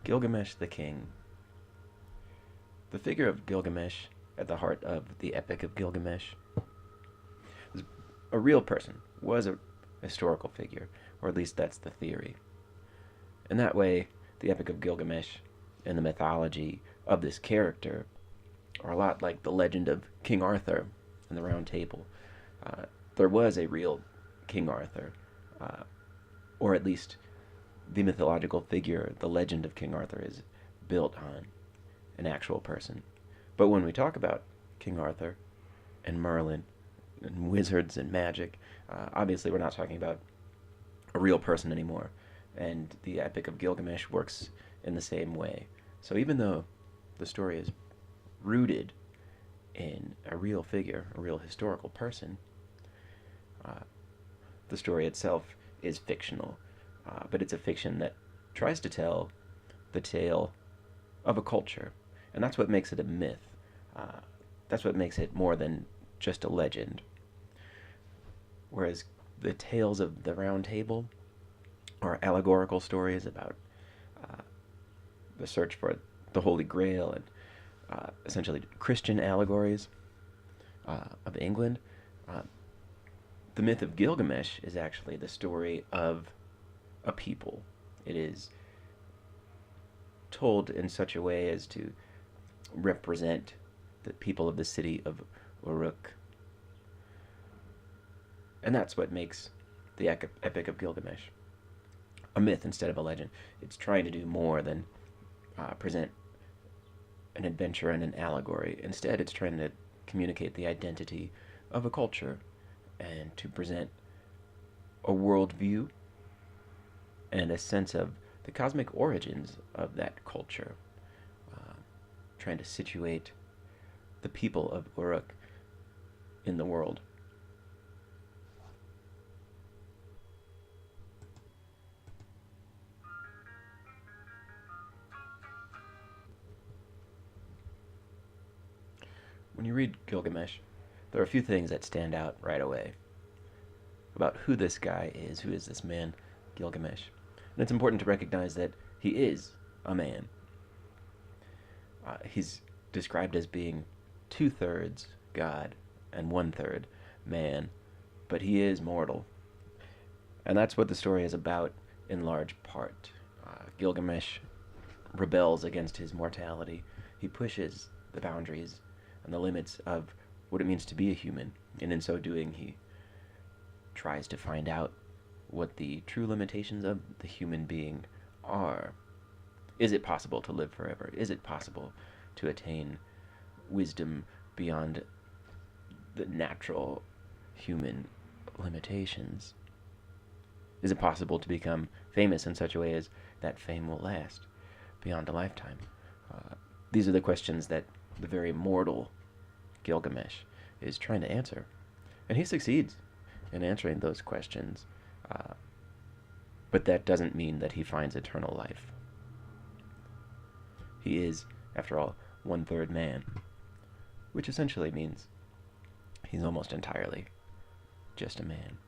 Gilgamesh the King. The figure of Gilgamesh at the heart of the Epic of Gilgamesh was a real person, was a historical figure, or at least that's the theory. In that way, the Epic of Gilgamesh and the mythology of this character are a lot like the legend of King Arthur and the Round Table. There was a real King Arthur, or at least the mythological figure, the legend of King Arthur, is built on an actual person. But when we talk about King Arthur and Merlin and wizards and magic, obviously we're not talking about a real person anymore. And the Epic of Gilgamesh works in the same way. So even though the story is rooted in a real figure, a real historical person, the story itself is fictional. But it's a fiction that tries to tell the tale of a culture. And that's what makes it a myth. That's what makes it more than just a legend. Whereas the tales of the Round Table are allegorical stories about the search for the Holy Grail and essentially Christian allegories of England. The myth of Gilgamesh is actually the story of a people. It is told in such a way as to represent the people of the city of Uruk. And that's what makes the Epic of Gilgamesh a myth instead of a legend. It's trying to do more than present an adventure and an allegory. Instead, it's trying to communicate the identity of a culture and to present a worldview and a sense of the cosmic origins of that culture, trying to situate the people of Uruk in the world. When you read Gilgamesh, there are a few things that stand out right away about who this guy is, who is this man, Gilgamesh. And it's important to recognize that he is a man. He's described as being 2/3 God and 1/3 man, but he is mortal. And that's what the story is about in large part. Gilgamesh rebels against his mortality. He pushes the boundaries and the limits of what it means to be a human, and in so doing, he tries to find out what the true limitations of the human being are. Is it possible to live forever? Is it possible to attain wisdom beyond the natural human limitations? Is it possible to become famous in such a way as that fame will last beyond a lifetime? These are the questions that the very mortal Gilgamesh is trying to answer. And he succeeds in answering those questions. But that doesn't mean that he finds eternal life. He is, after all, 1/3 man, which essentially means he's almost entirely just a man.